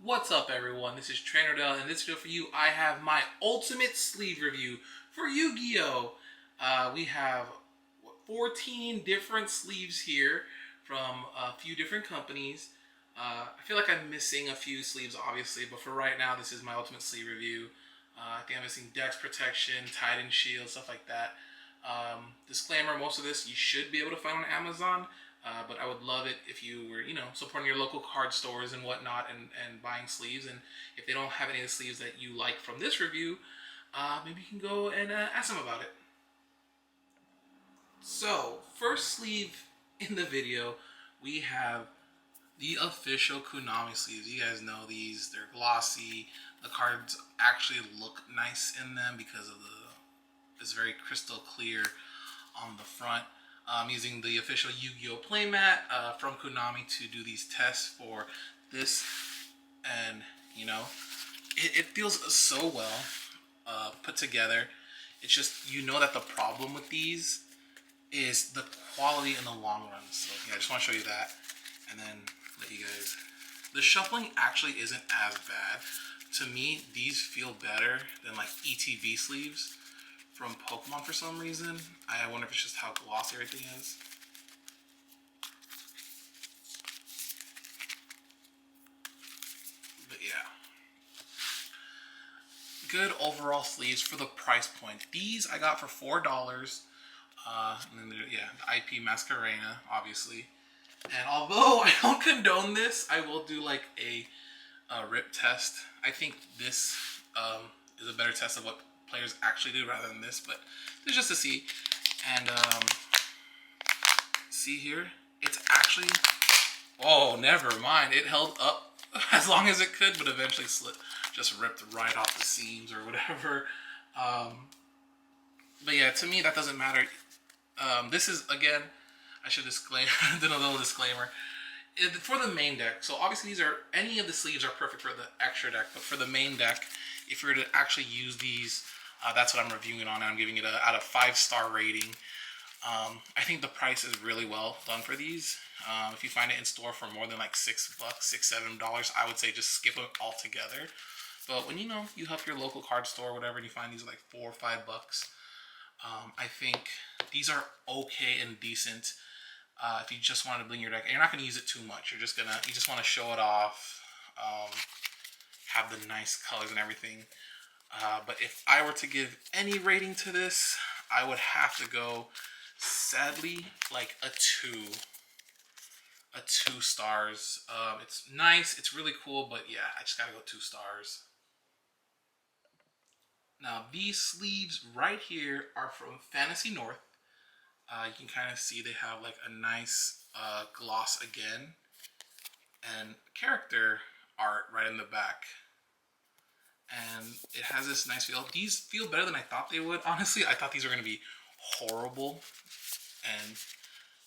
What's up everyone, this is Trainer Dell, and in this video for you I have my ultimate sleeve review for Yu-Gi-Oh! We have 14 different sleeves here from a few different companies. I feel like I'm missing a few sleeves obviously, but for right now this is my ultimate sleeve review. I think I'm missing Dex Protection, Titan Shield, stuff like that. Disclaimer, most of this you should be able to find on Amazon. But I would love it if you were, supporting your local card stores and whatnot and buying sleeves. And if they don't have any of the sleeves that you like from this review, maybe you can go and ask them about it. So, first sleeve in the video, we have the official Konami sleeves. You guys know these, they're glossy. The cards actually look nice in them because of it's very crystal clear on the front. I'm using the official Yu-Gi-Oh playmat from Konami to do these tests for this, and it feels so well put together. It's just, that the problem with these is the quality in the long run. So yeah, I just want to show you that and then let you guys. The shuffling actually isn't as bad. To me, these feel better than like ETB sleeves from Pokemon for some reason. I wonder if it's just how glossy everything is. But yeah. Good overall sleeves for the price point. These I got for $4. And then the IP Masquerena, obviously. And although I don't condone this, I will do like a rip test. I think this is a better test of what players actually do rather than this, but it's just to see. And see here, it's actually, oh, never mind, it held up as long as it could, but eventually just ripped right off the seams or whatever. But yeah, to me that doesn't matter. This is, again, I should disclaim do a little disclaimer for the main deck. So obviously any of the sleeves are perfect for the extra deck, but for the main deck, if you were to actually use these, that's what I'm reviewing on, and I'm giving it out of 5-star rating. I think the price is really well done for these. If you find it in store for more than like $6, $6-7, I would say just skip them altogether. But when you help your local card store or whatever, and you find these like $4 or $5, I think these are okay and decent. If you just want to bling your deck, and you're not going to use it too much, you just want to show it off, have the nice colors and everything. But if I were to give any rating to this, I would have to go, sadly, like a 2 stars. It's nice, it's really cool, but yeah, I just gotta go 2 stars. Now these sleeves right here are from Fantasy North. You can kind of see they have like a nice gloss again, and character art right in the back. And it has this nice feel. These feel better than I thought they would. Honestly, I thought these were going to be horrible, and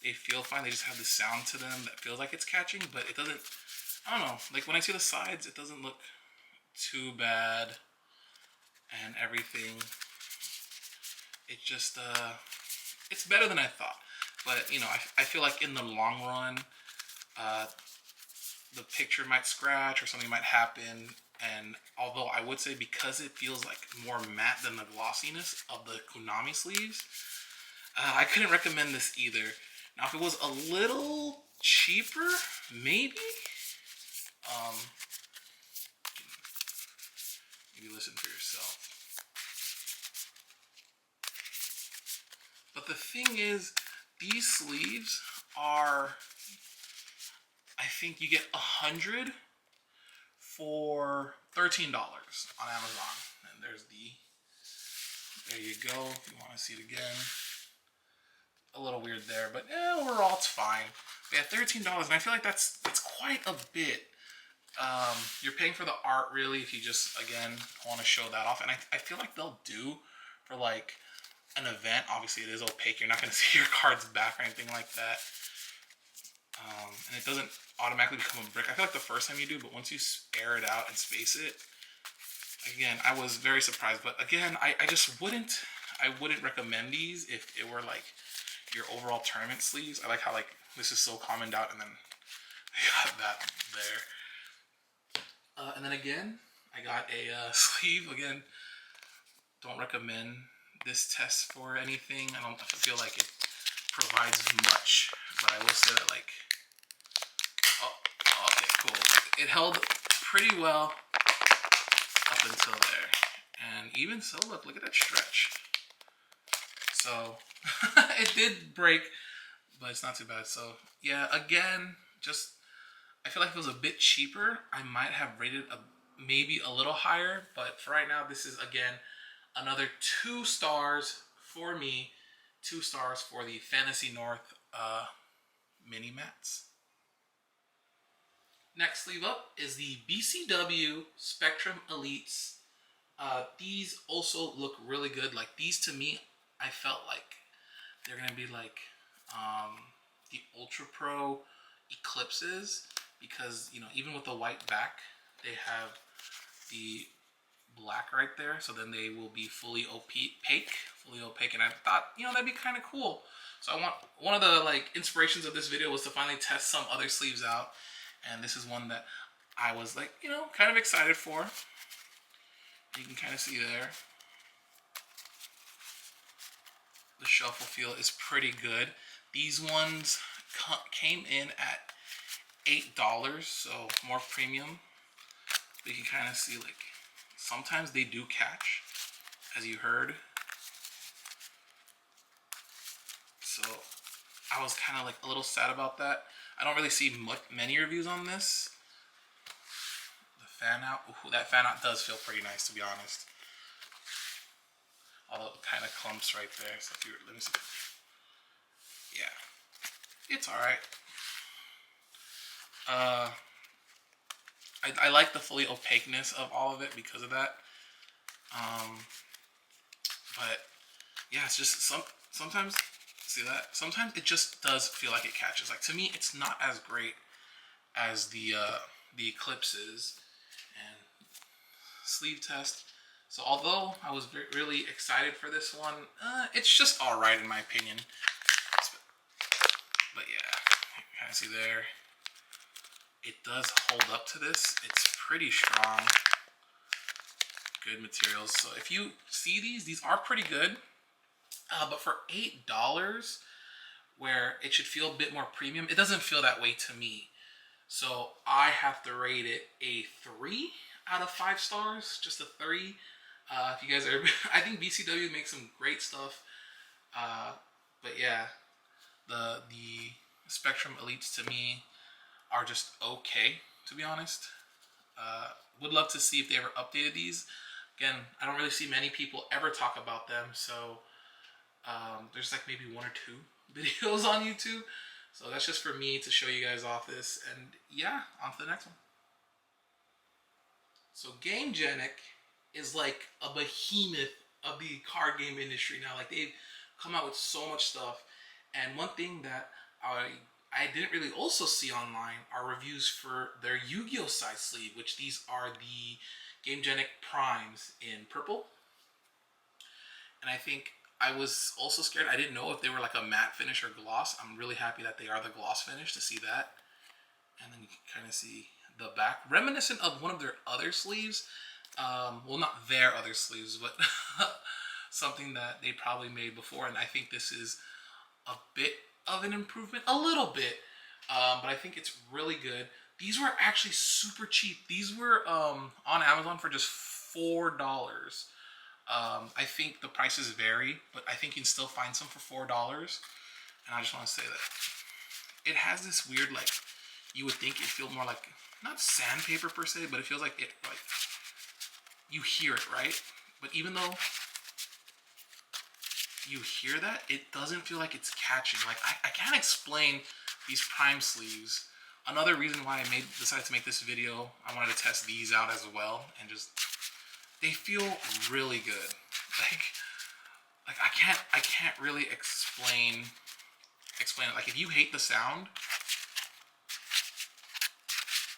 they feel fine. They just have this sound to them that feels like it's catching, but it doesn't. I don't know. Like when I see the sides, it doesn't look too bad, and everything. It just it's better than I thought. But I feel like in the long run, the picture might scratch or something might happen. And although I would say, because it feels like more matte than the glossiness of the Konami sleeves, I couldn't recommend this either. Now, if it was a little cheaper, maybe. Maybe listen for yourself. But the thing is, these sleeves are, I think you get 100 for $13 on Amazon. And there you go, if you want to see it again. A little weird there, but overall it's fine. But yeah, $13, and I feel like that's quite a bit. You're paying for the art, really, if you just, again, want to show that off. And I feel like they'll do for like an event. Obviously it is opaque, you're not going to see your cards back or anything like that. And it doesn't automatically become a brick. I feel like the first time you do, but once you air it out and space it, again, I was very surprised. But again, I wouldn't recommend these if it were like your overall tournament sleeves. I like how like this is so commoned out, and then you got that there. then again, I got a sleeve. Again, don't recommend this test for anything. I don't feel like it provides much, but I will say that, like, oh, okay, cool. It held pretty well up until there. And even so, look at that stretch. So, it did break, but it's not too bad. So, yeah, again, just, I feel like if it was a bit cheaper, I might have rated maybe a little higher. But for right now, this is, again, another 2 stars for me. 2 stars for the Fantasy North mini mats. Next sleeve up is the BCW Spectrum Elites. These also look really good. Like, these to me, I felt like they're gonna be like the Ultra Pro Eclipses, because, you know, even with the white back, they have the black right there, so then they will be fully opaque, and I thought, you know, that'd be kind of cool. So I want, one of the like inspirations of this video was to finally test some other sleeves out, and this is one that I was like, you know, kind of excited for. You can kind of see there. The shuffle feel is pretty good. These ones came in at $8, so more premium. But you can kind of see, like, sometimes they do catch, as you heard. So I was kind of like a little sad about that. I don't really see many reviews on this. The fan out, ooh, that fan out does feel pretty nice, to be honest. Although it kind of clumps right there. So if you, let me see. Yeah, it's all right. I like the fully opaqueness of all of it because of that. But yeah, it's just sometimes, see that? Sometimes it just does feel like it catches. Like, to me, it's not as great as the Eclipses. And sleeve test. So although I was really excited for this one, it's just all right in my opinion. But yeah, you can kind of see there. It does hold up to this. It's pretty strong. Good materials. So if you see these are pretty good. But for $8, where it should feel a bit more premium, it doesn't feel that way to me. So I have to rate it a 3 out of 5 stars. Just a 3. If you guys are, I think BCW makes some great stuff. But yeah, the Spectrum Elites to me are just okay, to be honest. Would love to see if they ever updated these. Again, I don't really see many people ever talk about them, so there's like maybe 1 or 2 videos on YouTube. So that's just for me to show you guys off this, and yeah, on to the next one. So GameGenic is like a behemoth of the card game industry now. Like, they've come out with so much stuff, and one thing that I didn't really also see online are reviews for their Yu-Gi-Oh side sleeve, which these are the GameGenic Primes in purple. And I think I was also scared. I didn't know if they were like a matte finish or gloss. I'm really happy that they are the gloss finish, to see that. And then you can kind of see the back, reminiscent of one of their other sleeves. Well, not their other sleeves, but something that they probably made before. And I think this is a bit of an improvement, a little bit, but I think it's really good. These were actually super cheap. These were on Amazon for just $4. I think the prices vary, but I think you can still find some for $4. And I just want to say that it has this weird, like, you would think it feels more like, not sandpaper per se, but it feels like it, like, you hear it, right? But even though you hear that, it doesn't feel like it's catching. Like, I can't explain these Prime sleeves. Another reason why I decided to make this video, I wanted to test these out as well, and just, they feel really good. Like I can't really explain it. Like, if you hate the sound,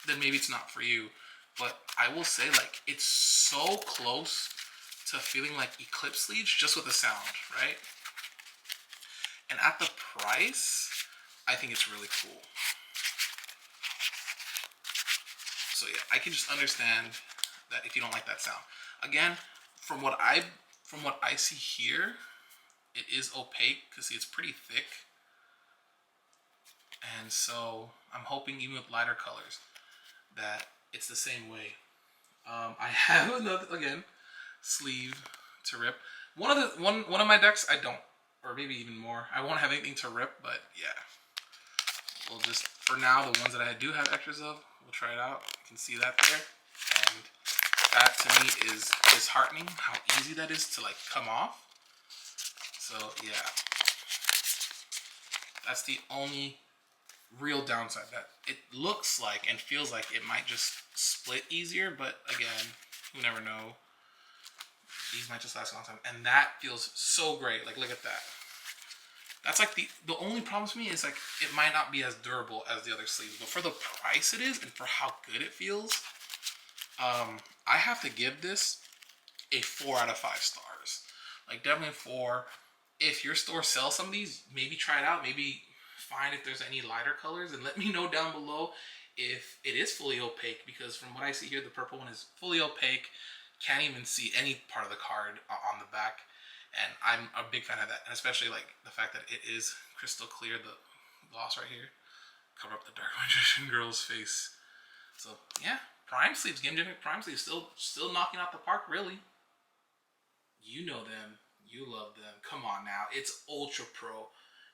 then maybe it's not for you. But I will say, like, it's so close to feeling like Eclipse sleeves just with the sound, right? And at the price, I think it's really cool. So yeah, I can just understand that if you don't like that sound. Again, from what I see here, it is opaque because it's pretty thick. And so I'm hoping even with lighter colors that it's the same way. I have another, again, sleeve to rip. One of my decks I don't, or maybe even more. I won't have anything to rip, but yeah. We'll just, for now, the ones that I do have extras of, we'll try it out. You can see that there. And that to me is disheartening how easy that is to like come off. So yeah. That's the only real downside, that it looks like and feels like it might just split easier, but again, you never know. These might just last a long time, and that feels so great. Like, look at that. That's like the only problem to me is like it might not be as durable as the other sleeves, but for the price it is and for how good it feels, I have to give this a 4 out of 5 stars. Like, definitely 4. If your store sells some of these, maybe try it out. Maybe find if there's any lighter colors and let me know down below if it is fully opaque, because from what I see here, the purple one is fully opaque. Can't even see any part of the card on the back, and I'm a big fan of that, and especially like the fact that it is crystal clear, the gloss right here. Cover up the Dark Magician girl's face. So yeah, Prime Sleeves, Game Genic Prime Sleeves, still knocking out the park, really. You know them, you love them. Come on now, it's Ultra Pro.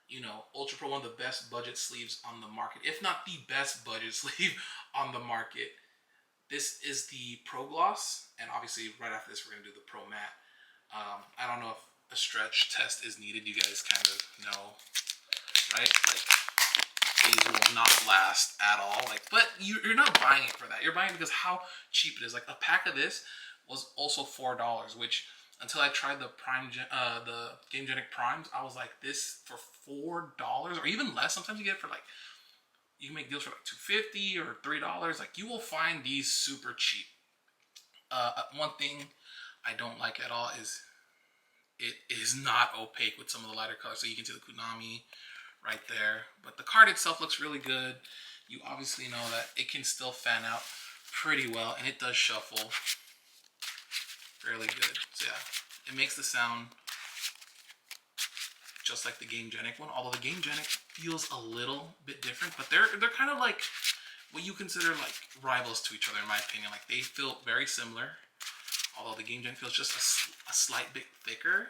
You know, Ultra Pro, one of the best budget sleeves on the market, if not the best budget sleeve on the market. This is the Pro Gloss, and obviously right after this we're going to do the Pro Matte. I don't know if a stretch test is needed. You guys kind of know, right? Like, these will not last at all. Like, but you're not buying it for that. You're buying it because how cheap it is. Like, a pack of this was also $4, which until I tried the the Game Genic Primes, I was like, this for $4 or even less. Sometimes you get it for like, you can make deals for like $2.50 or $3. Like, you will find these super cheap. One thing I don't like at all is it is not opaque with some of the lighter colors. So you can see the Konami right there, but the card itself looks really good. You obviously know that it can still fan out pretty well, and it does shuffle fairly good. So yeah, it makes the sound just like the Game Genic one, although the Game Genic feels a little bit different, but they're kind of like what you consider like rivals to each other, in my opinion. Like, they feel very similar, although the Game Genic feels just a slight bit thicker,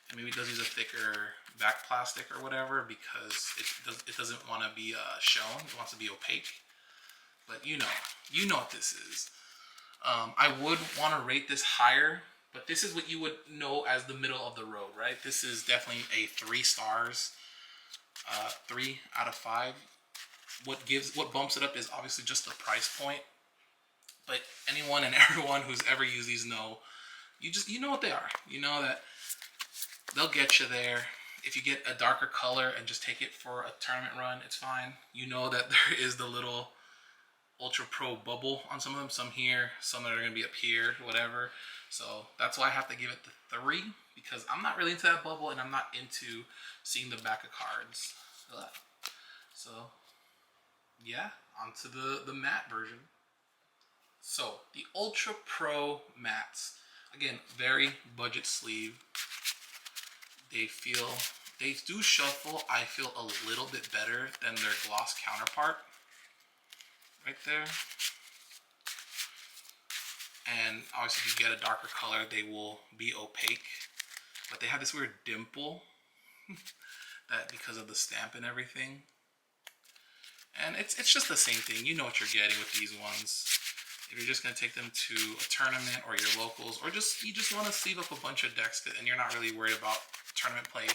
and maybe it does use a thicker back plastic or whatever because it doesn't want to be shown. It wants to be opaque. But you know what this is. I would want to rate this higher, but this is what you would know as the middle of the road, right? This is definitely a 3 stars, 3 out of 5. What bumps it up is obviously just the price point. But anyone and everyone who's ever used these know, you know what they are. You know that they'll get you there. If you get a darker color and just take it for a tournament run, it's fine. You know that there is the little Ultra Pro bubble on some of them. Some here, some that are going to be up here, whatever. So that's why I have to give it the 3, because I'm not really into that bubble, and I'm not into seeing the back of cards. Ugh. So yeah, onto the matte version. So the Ultra Pro mattes, again, very budget sleeve. They do shuffle, I feel, a little bit better than their gloss counterpart. Right there. And obviously if you get a darker color, they will be opaque. But they have this weird dimple that because of the stamp and everything. And it's just the same thing. You know what you're getting with these ones. If you're just going to take them to a tournament or your locals, or you just want to sleeve up a bunch of decks and you're not really worried about tournament play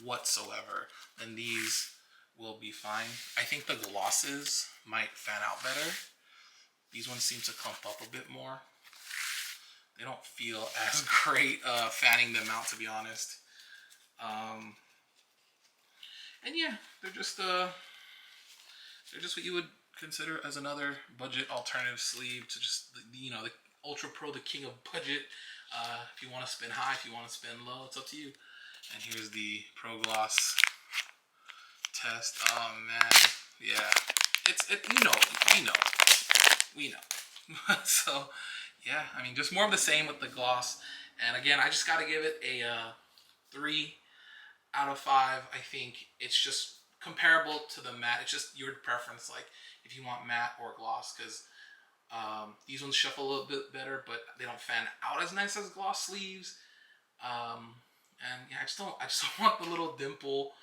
whatsoever, then these will be fine. I think the glosses might fan out better. These ones seem to clump up a bit more. They don't feel as great fanning them out, to be honest. And yeah, they're just what you would consider as another budget alternative sleeve to just the Ultra Pro, the king of budget. If you want to spin high, if you want to spin low, it's up to you. And here's the Pro Gloss test. Oh man, yeah, you know. we know. So yeah, I mean, just more of the same with the gloss. And again, I just got to give it a 3 out of 5. I think it's just comparable to the matte. It's just your preference, like if you want matte or gloss, because these ones shuffle a little bit better, but they don't fan out as nice as gloss sleeves. And yeah, I just don't want the little dimple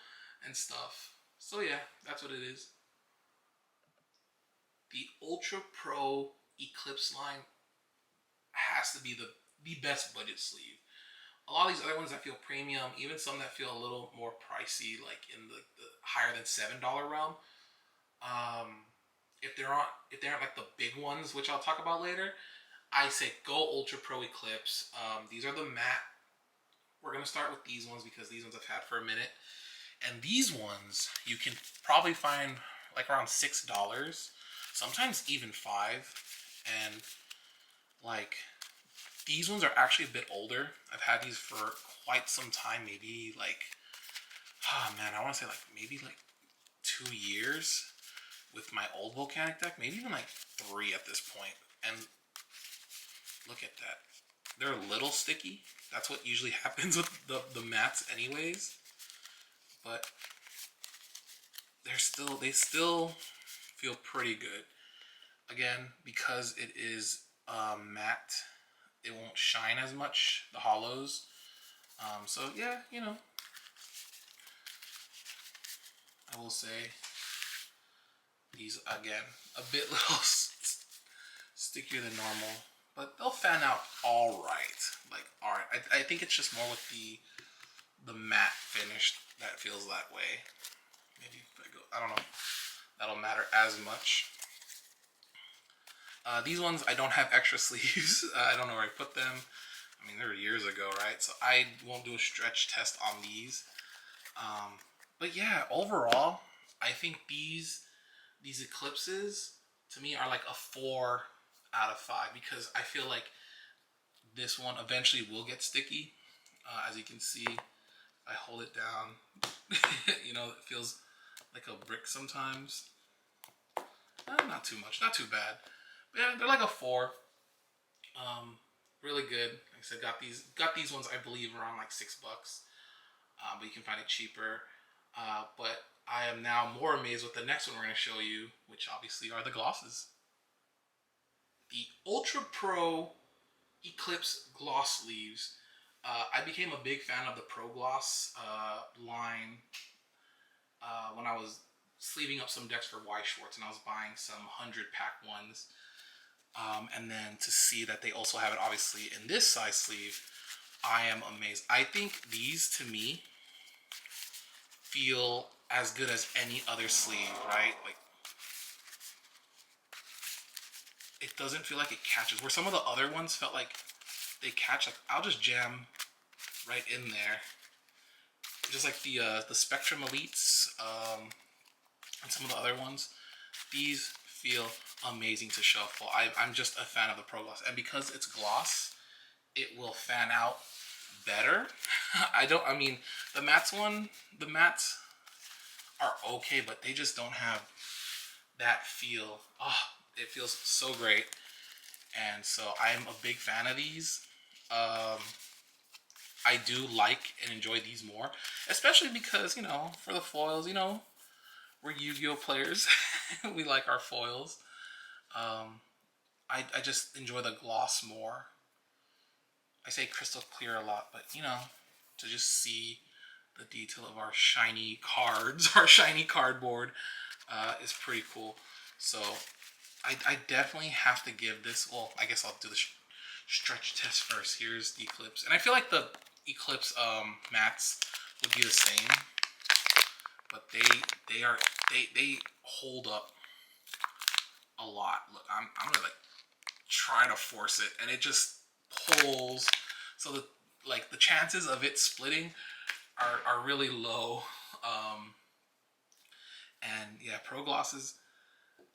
and stuff. So yeah, that's what it is. The Ultra Pro Eclipse line has to be the best budget sleeve. A lot of these other ones that feel premium, even some that feel a little more pricey, like in the higher than $7 realm. If they aren't like the big ones, which I'll talk about later, I say go Ultra Pro Eclipse. These are the matte. We're gonna start with these ones because these ones I've had for a minute, and these ones you can probably find like around $6, sometimes even 5, and like these ones are actually a bit older. I've had these for quite some time, maybe like, oh man, I want to say like maybe like 2 years with my old volcanic deck, maybe even like 3 at this point. And look at that. They're a little sticky. That's what usually happens with the mattes anyways. But they still feel pretty good. Again, because it is matte, it won't shine as much, the hollows. So yeah, you know, I will say these again a bit little stickier than normal, but they'll fan out all right. Like all right, I think it's just more with the matte finish that feels that way. Maybe if I go, I don't know, that'll matter as much. These ones I don't have extra sleeves. I don't know where I put them. I mean, they were years ago, right? So I won't do a stretch test on these. But yeah, overall, I think these eclipses to me are like a 4 out of 5 because I feel like this one eventually will get sticky. As you can see, I hold it down. You know, it feels like a brick sometimes. Not too much, not too bad. But yeah, they're like a 4. Really good. Like I said, got these ones I believe around like $6. But you can find it cheaper. But I am now more amazed with the next one we're going to show you, which obviously are the glosses. The Ultra Pro Eclipse gloss sleeves. I became a big fan of the Pro Gloss line when I was sleeving up some decks for Y Schwartz, and I was buying some 100-pack ones. And then to see that they also have it obviously in this size sleeve, I am amazed. I think these to me feel as good as any other sleeve, right? Like it doesn't feel like it catches. Where some of the other ones felt like they catch, like I'll just jam right in there. Just like the Spectrum Elites and some of the other ones. These feel amazing to shuffle. I'm just a fan of the Pro Gloss, and because it's gloss, it will fan out better. I mean, the mattes are okay, but they just don't have that feel. Oh, it feels so great, and so I'm a big fan of these. I do like and enjoy these more, especially because, you know, for the foils, you know, we're Yu-Gi-Oh players. We like our foils. I just enjoy the gloss more. I say crystal clear a lot, but you know, to just see the detail of our shiny cards, our shiny cardboard, is pretty cool. So I definitely have to give this, well, I guess I'll do the stretch test first. Here's the Eclipse. And I feel like the Eclipse mattes would be the same, but they hold up a lot. Look, I'm gonna like try to force it, and it just pulls. So the chances of it splitting are really low. And yeah, Pro Glosses.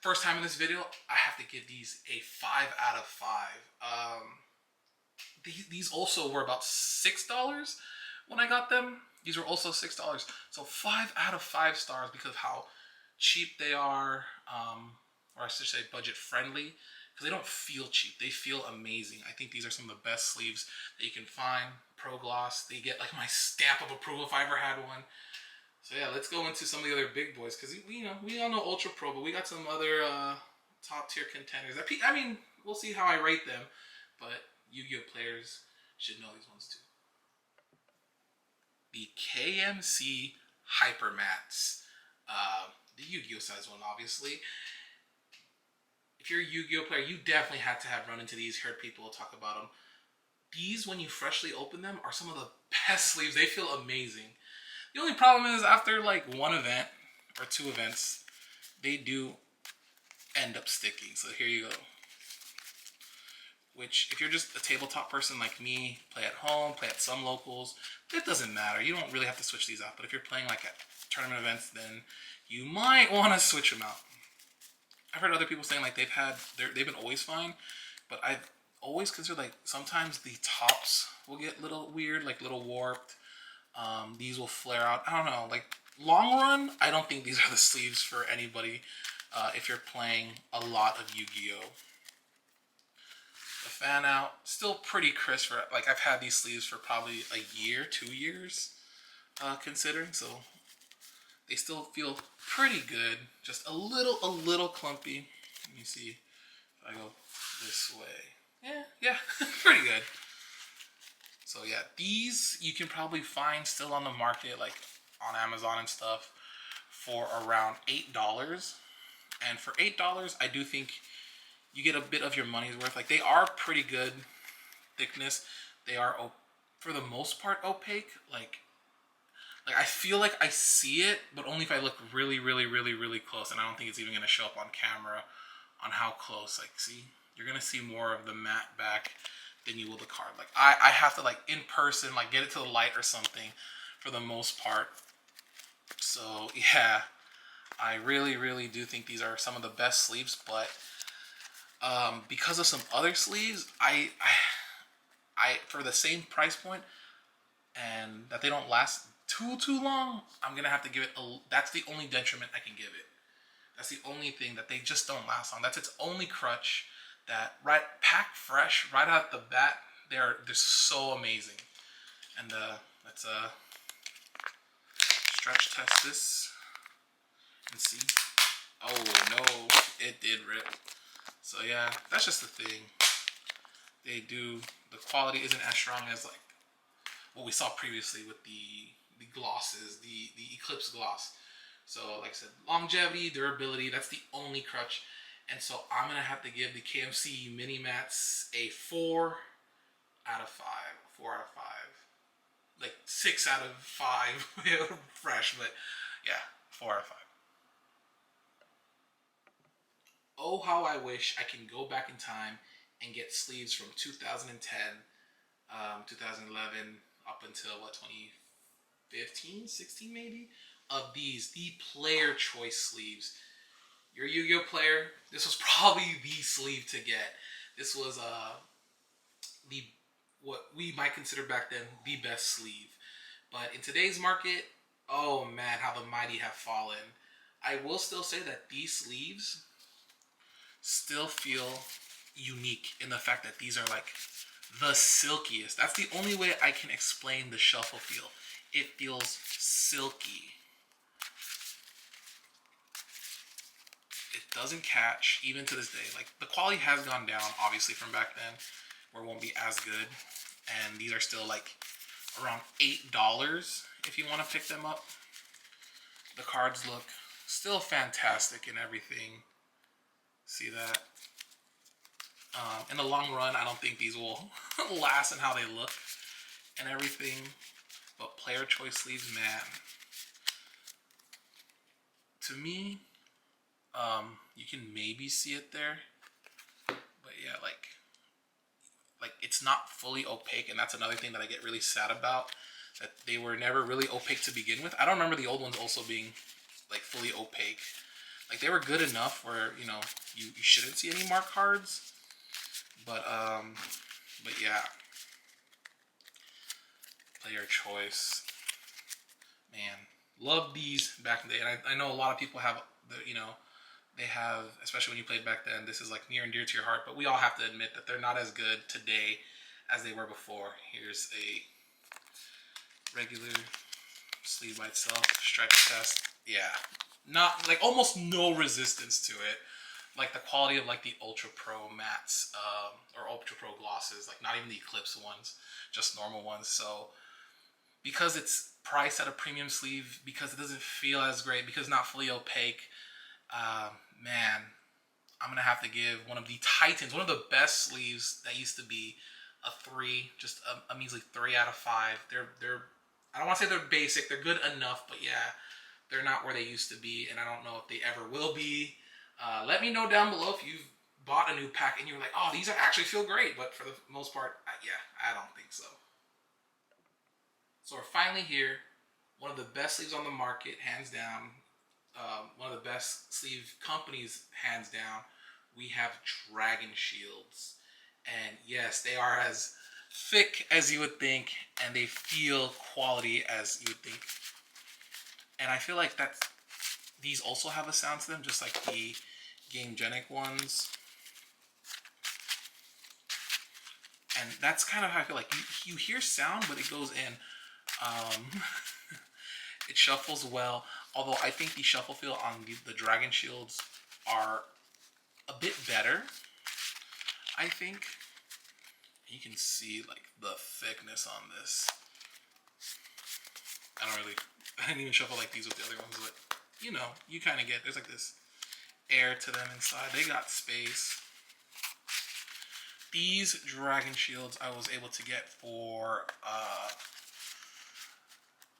First time in this video, I have to give these a 5 out of 5. These also were about $6 when I got them. These were also $6. So 5 out of 5 stars because of how cheap they are, or I should say budget friendly, because they don't feel cheap. They feel amazing. I think these are some of the best sleeves that you can find. Pro gloss. They get like my stamp of approval if I ever had one. So yeah, let's go into some of the other big boys, because we all know Ultra Pro, but we got some other top tier contenders. I mean, we'll see how I rate them, but Yu-Gi-Oh players should know these ones too. The KMC Hypermats, the Yu-Gi-Oh size one, obviously. If you're a Yu-Gi-Oh player, you definitely had to have run into these. Heard people talk about them. These, when you freshly open them, are some of the best sleeves. They feel amazing. The only problem is after like one event or two events, they do end up sticking. So here you go. Which, if you're just a tabletop person like me, play at home, play at some locals, it doesn't matter. You don't really have to switch these out. But if you're playing like at tournament events, then you might want to switch them out. I've heard other people saying like they've been always fine, but I've always considered like sometimes the tops will get a little weird, like a little warped. These will flare out. I don't know. Like long run, I don't think these are the sleeves for anybody if you're playing a lot of Yu-Gi-Oh. The fan out still pretty crisp. For like I've had these sleeves for probably a year, 2 years, considering. So they still feel pretty good. Just a little clumpy. Let me see if I go this way. Yeah, pretty good. So yeah, these you can probably find still on the market, like on Amazon and stuff, for around $8. And for $8, I do think you get a bit of your money's worth. Like they are pretty good thickness. They are, for the most part, opaque. Like I feel like I see it, but only if I look really close. And I don't think it's even gonna show up on camera on how close. Like, see, you're gonna see more of the matte back than you will the card. Like I have to like in person, like get it to the light or something for the most part. So yeah, I really do think these are some of the best sleeves, but because of some other sleeves, I for the same price point and that they don't last too long, I'm gonna have to give it that's the only detriment I can give it. That's the only thing, that they just don't last long. That's its only crutch. That pack fresh right out the bat, they're so amazing. And let's stretch test this and see. Oh no, it did rip. So yeah, that's just the thing. The quality isn't as strong as like what we saw previously with the glosses, the Eclipse gloss. So like I said, longevity, durability, that's the only crutch. And so I'm going to have to give the KMC Mini Mats a 4 out of 5. 4 out of 5. Like 6 out of 5 fresh, but yeah, 4 out of 5. Oh, how I wish I can go back in time and get sleeves from 2010, 2011, up until what, 2015, 16 maybe? Of these, the player choice sleeves. You're a Yu-Gi-Oh player, this was probably the sleeve to get. This was what we might consider back then the best sleeve. But in today's market, oh man, how the mighty have fallen. I will still say that these sleeves still feel unique in the fact that these are like the silkiest. That's the only way I can explain the shuffle feel. It feels silky. It doesn't catch even to this day. Like the quality has gone down obviously from back then, where it won't be as good. And these are still like around $8 if you want to pick them up. The cards look still fantastic and everything. See that? In the long run, I don't think these will last in how they look and everything. But player choice sleeves, man. To me, you can maybe see it there, but yeah, like it's not fully opaque, and that's another thing that I get really sad about, that they were never really opaque to begin with. I don't remember the old ones also being like fully opaque. Like they were good enough where you shouldn't see any mark cards, but yeah, player choice, man, love these back in the day. And I know a lot of people have They have, especially when you played back then, this is like near and dear to your heart, but we all have to admit that they're not as good today as they were before. Here's a regular sleeve by itself, stretch test. Yeah, not like almost no resistance to it. Like the quality of like the Ultra Pro mattes or Ultra Pro glosses, like not even the Eclipse ones, just normal ones. So because it's priced at a premium sleeve, because it doesn't feel as great, because it's not fully opaque, man, I'm gonna have to give one of the Titans, one of the best sleeves that used to be, a 3, just a measly 3 out of 5. They're I don't want to say they're basic, they're good enough, but yeah, they're not where they used to be, and I don't know if they ever will be. Let me know down below if you've bought a new pack and you're like, oh, these are actually feel great, but for the most part, yeah, I don't think so. So we're finally here. One of the best sleeves on the market, hands down. One of the best sleeve companies, hands down. We have Dragon Shields. And yes, they are as thick as you would think, and they feel quality as you would think. And I feel like these also have a sound to them, just like the Gamegenic ones. And that's kind of how I feel like you hear sound, but it goes in. It shuffles well, although I think the shuffle feel on the Dragon Shields are a bit better, I think. You can see like the thickness on this. I didn't even shuffle like these with the other ones, but you know, you kind of get, there's like this air to them inside. They got space. These Dragon Shields I was able to get for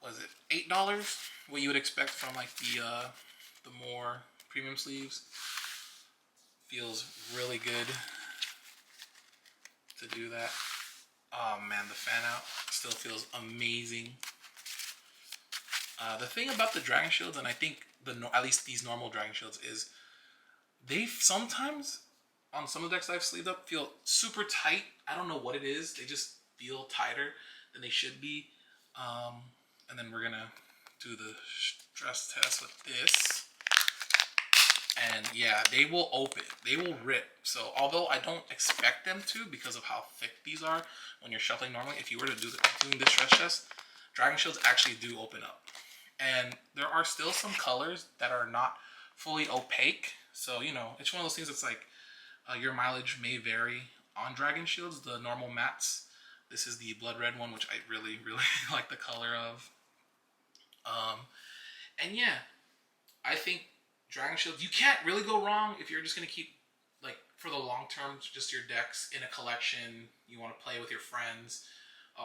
was it $8? What you would expect from like the more premium sleeves. Feels really good to do that. Oh man, the fan out still feels amazing. The thing about the Dragon Shields, and I think at least these normal Dragon Shields, is they sometimes on some of the decks I've sleeved up feel super tight. I don't know what it is. They just feel tighter than they should be. And then we're gonna do the stress test with this. And yeah, they will open. They will rip. So although I don't expect them to because of how thick these are when you're shuffling normally, if you were to doing this stress test, Dragon Shields actually do open up. And there are still some colors that are not fully opaque. So, you know, it's one of those things that's like your mileage may vary on Dragon Shields, the normal mattes. This is the blood red one, which I really, really like the color of. And yeah, I think Dragon Shields, you can't really go wrong if you're just going to keep, like, for the long term, just your decks in a collection, you want to play with your friends,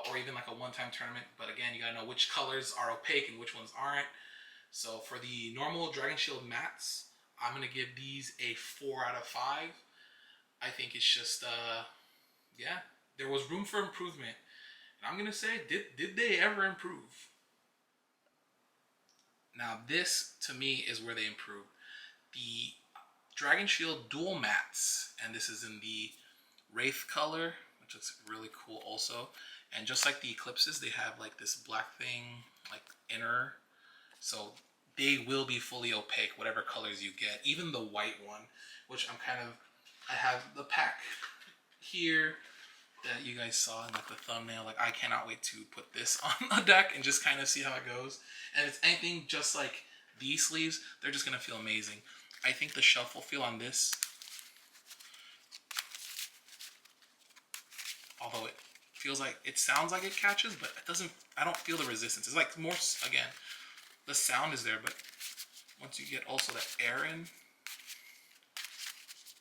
or even like a one-time tournament. But again, you got to know which colors are opaque and which ones aren't. So for the normal Dragon Shield mattes, I'm going to give these a 4 out of 5. I think it's just, yeah, there was room for improvement. And I'm going to say, did they ever improve? Now this, to me, is where they improve. The Dragon Shield dual mattes, and this is in the Wraith color, which looks really cool also. And just like the Eclipses, they have like this black thing, like inner. So they will be fully opaque, whatever colors you get. Even the white one, which I have the pack here that you guys saw in like the thumbnail. Like I cannot wait to put this on a deck and just kind of see how it goes. And if it's anything just like these sleeves, they're just gonna feel amazing. I think the shuffle feel on this, although it sounds like it catches, but it doesn't. I don't feel the resistance. It's like more, again, the sound is there, but once you get also that air in,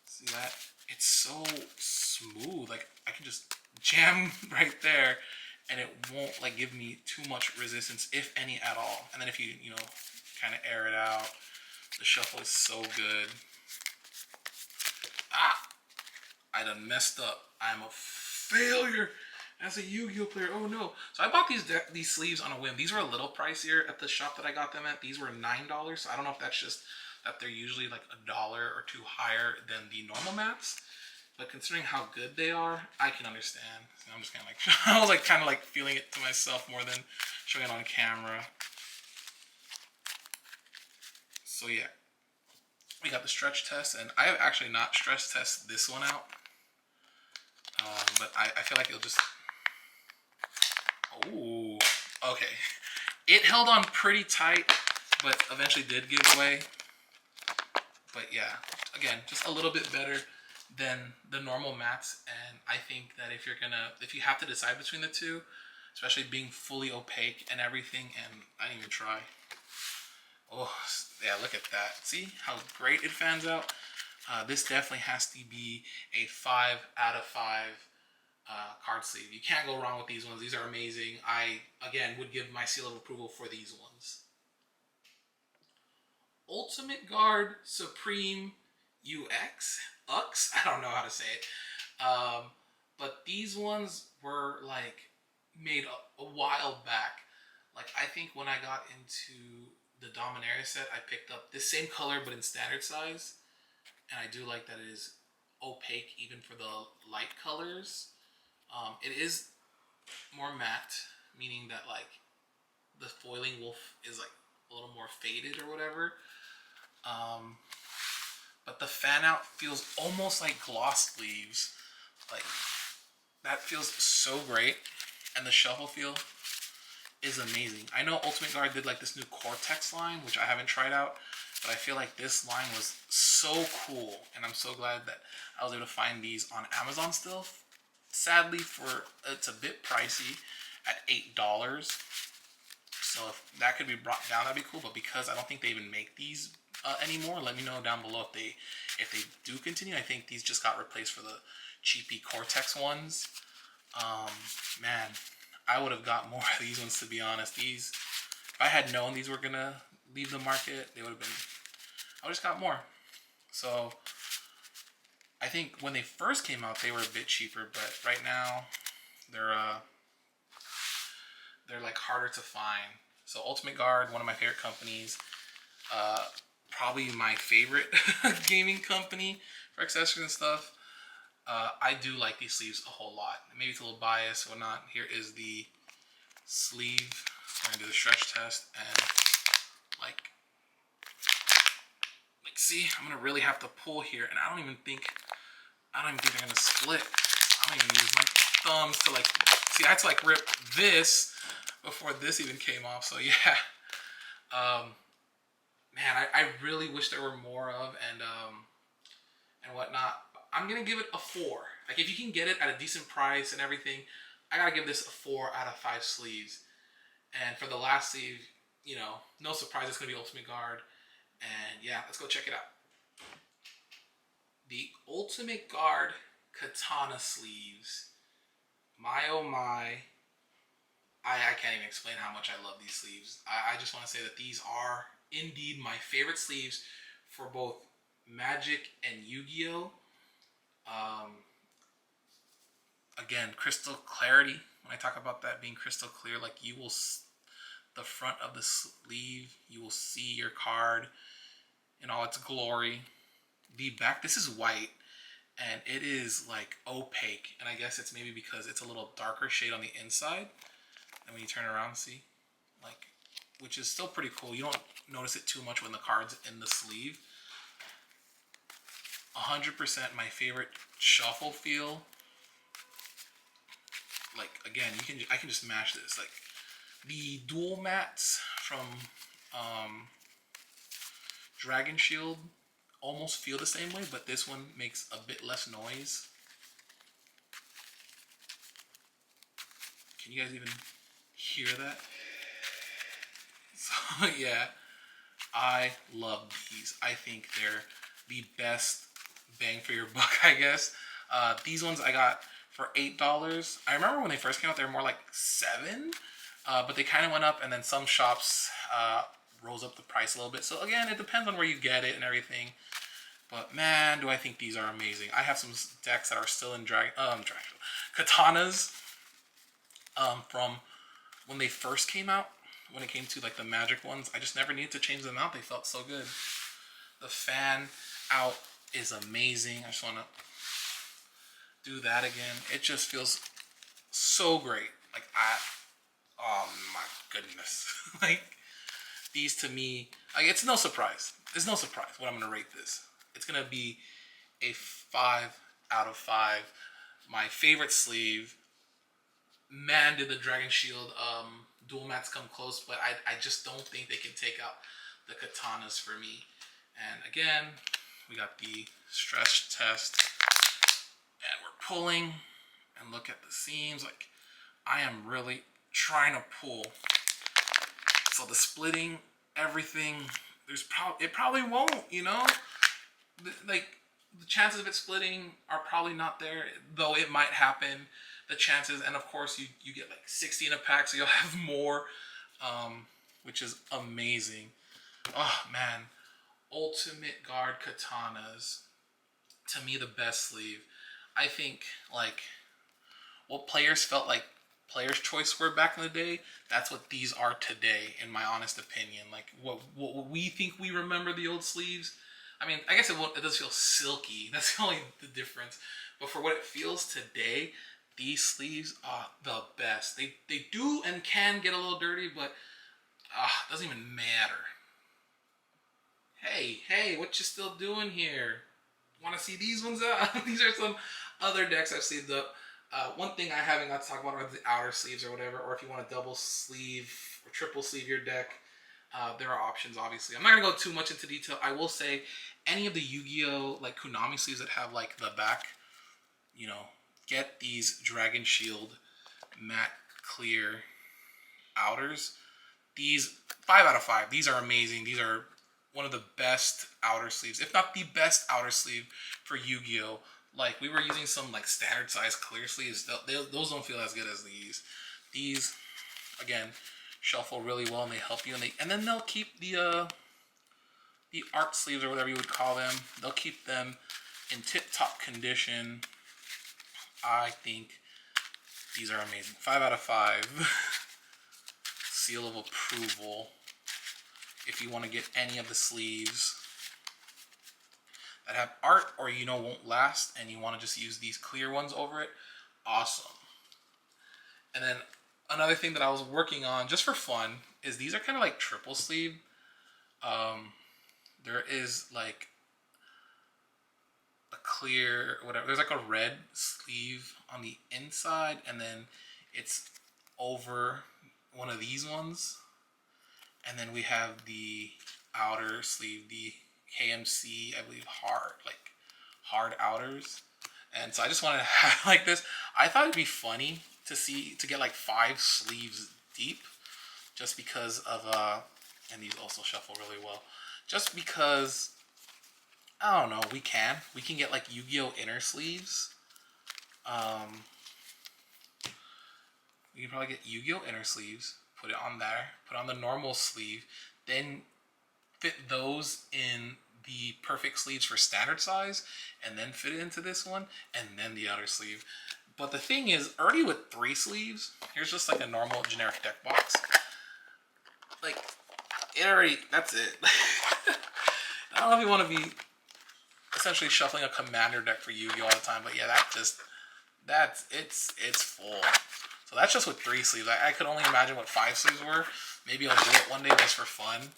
see that? It's so smooth. Like I can just jam right there and it won't like give me too much resistance, if any at all. And then if you know, kind of air it out, the shuffle is so good. I done messed up. I'm a failure as a Yu-Gi-Oh player. Oh no. So I bought these sleeves on a whim. These were a little pricier at the shop that I got them at. These were $9. So I don't know if that's just that they're usually like $1 or $2 higher than the normal mats. But considering how good they are, I can understand. So I'm just kind of like, I was like kind of like feeling it to myself more than showing it on camera. So yeah, We got the stretch test, and I have actually not stress test this one out, but I feel like it'll just. Oh, okay. It held on pretty tight, but eventually did give way. But yeah, again, just a little bit better than the normal mats. And I think that if you have to decide between the two, especially being fully opaque and everything, and I didn't even try. Oh, yeah, look at that. See how great it fans out? This definitely has to be a 5 out of 5 card sleeve. You can't go wrong with these ones. These are amazing. I, again, would give my seal of approval for these ones. Ultimate Guard Supreme UX? UX? I don't know how to say it. But these ones were like made a while back. Like I think when I got into the Dominaria set, I picked up this same color but in standard size. And I do like that it is opaque even for the light colors. It is more matte, meaning that like the foiling is like a little more faded or whatever. But the fan out feels almost like gloss sleeves. Like that feels so great, and the shuffle feel is amazing. I know Ultimate Guard did like this new Cortex line, which I haven't tried out, but I feel like this line was so cool, and I'm so glad that I was able to find these on Amazon still. Sadly, it's a bit pricey at $8. So if that could be brought down, that'd be cool. But because I don't think they even make these anymore, let me know down below if they do continue. I think these just got replaced for the cheapy Cortex ones. Man, I would have got more of these ones, to be honest. These, if I had known these were gonna leave the market, they would have been. I would just got more. So I think when they first came out, they were a bit cheaper, but right now they're like harder to find. So Ultimate Guard, one of my favorite companies, probably my favorite gaming company for accessories and stuff. I do like these sleeves a whole lot. Maybe it's a little biased or not. Here is the sleeve. I'm gonna do the stretch test and like see, I'm gonna really have to pull here, and I don't even think they're gonna split. I don't even use my thumbs to like see. I had to like rip this before this even came off. So yeah, man, I really wish there were more of and whatnot. I'm gonna give it a 4. Like if you can get it at a decent price and everything, I gotta give this a 4 out of 5 sleeves. And for the last sleeve, you know, no surprise, it's gonna be Ultimate Guard. And yeah, let's go check it out. The Ultimate Guard Katana sleeves. My oh my. I can't even explain how much I love these sleeves. I just want to say that these are indeed my favorite sleeves for both Magic and Yu-Gi-Oh! Again, crystal clarity. When I talk about that being crystal clear, like you will, the front of the sleeve, you will see your card in all its glory. The back, this is white, and it is like opaque, and I guess it's maybe because it's a little darker shade on the inside. And when you turn around, see, like, which is still pretty cool. You don't notice it too much when the card's in the sleeve. 100% my favorite shuffle feel. Like again, I can just mash this. Like the dual mats from Dragon Shield almost feel the same way, but this one makes a bit less noise. Can you guys even hear that? So yeah, I love these. I think they're the best bang for your buck, I guess. These ones I got for $8. I remember when they first came out, they were more like $7, but they kind of went up, and then some shops rose up the price a little bit. So again, it depends on where you get it and everything. But man, do I think these are amazing. I have some decks that are still in katanas from when they first came out. When it came to like the Magic ones, I just never needed to change them out. They felt so good. The fan out is amazing. I just want to do that again. It just feels so great. Like oh my goodness. Like these to me, like, it's no surprise. It's no surprise what I'm gonna rate this. It's gonna be a 5 out of 5. My favorite sleeve. Man, did the Dragon Shield dual mats come close, but I just don't think they can take out the katanas for me. And again, we got the stress test, and we're pulling, and look at the seams. Like, I am really trying to pull. So the splitting, everything, it probably won't, you know? Like, the chances of it splitting are probably not there, though it might happen. The chances, and of course you get like 60 in a pack, so you'll have more, which is amazing. Oh man, Ultimate Guard katanas, to me the best sleeve. I think, like, what players felt like players' choice were back in the day, that's what these are today, in my honest opinion. Like, what we think we remember the old sleeves. I mean, I guess it does feel silky. That's the only the difference. But for what it feels today, these sleeves are the best. They do and can get a little dirty, but it doesn't even matter. Hey, what you still doing here? Want to see these ones out? These are some other decks I've sleeved up. One thing I haven't got to talk about are the outer sleeves or whatever, or if you want to double sleeve or triple sleeve your deck, there are options, obviously. I'm not going to go too much into detail. I will say any of the Yu-Gi-Oh! Like Konami sleeves that have like the back, you know, get these Dragon Shield matte clear outers. These 5 out of 5. These are amazing. These are one of the best outer sleeves, if not the best outer sleeve for Yu-Gi-Oh! Like, we were using some like standard size clear sleeves. Those don't feel as good as these. These, again, shuffle really well and they help you. And then they'll keep the art sleeves or whatever you would call them. They'll keep them in tip-top condition. I think these are amazing. 5 out of 5. Seal of approval. If you want to get any of the sleeves that have art or won't last and you want to just use these clear ones over it, awesome. And then another thing that I was working on just for fun is these are kind of like triple sleeve. There is like a clear whatever, there's like a red sleeve on the inside and then it's over one of these ones, and then we have the outer sleeve, the KMC, I believe, hard outers. And so I just wanted to have like this. I thought it'd be funny to get like 5 sleeves deep, just because of and these also shuffle really well, just because I don't know, we can get like Yu-Gi-Oh inner sleeves. We can probably get Yu-Gi-Oh inner sleeves, put it on there, put on the normal sleeve, then fit those in the perfect sleeves for standard size, and then fit it into this one, and then the outer sleeve. But the thing is, already with 3 sleeves, here's just like a normal generic deck box. Like, that's it. I don't know if you want to be essentially shuffling a commander deck for Yu-Gi-Oh all the time, but yeah, it's full. So that's just with 3 sleeves. I could only imagine what 5 sleeves were. Maybe I'll do it one day just for fun.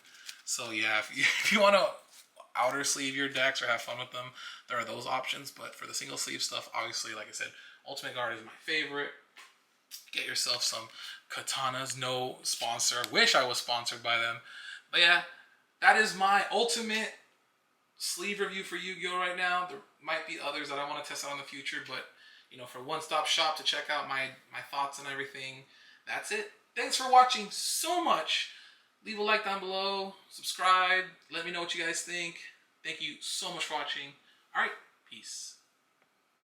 So yeah, if you want to outer sleeve your decks or have fun with them, there are those options. But for the single sleeve stuff, obviously, like I said, Ultimate Guard is my favorite. Get yourself some katanas. No sponsor. Wish I was sponsored by them. But yeah, that is my ultimate sleeve review for Yu-Gi-Oh right now. There might be others that I want to test out in the future, but for one-stop shop to check out my thoughts and everything, that's it. Thanks for watching so much. Leave a like down below, subscribe, let me know what you guys think. Thank you so much for watching. All right, peace.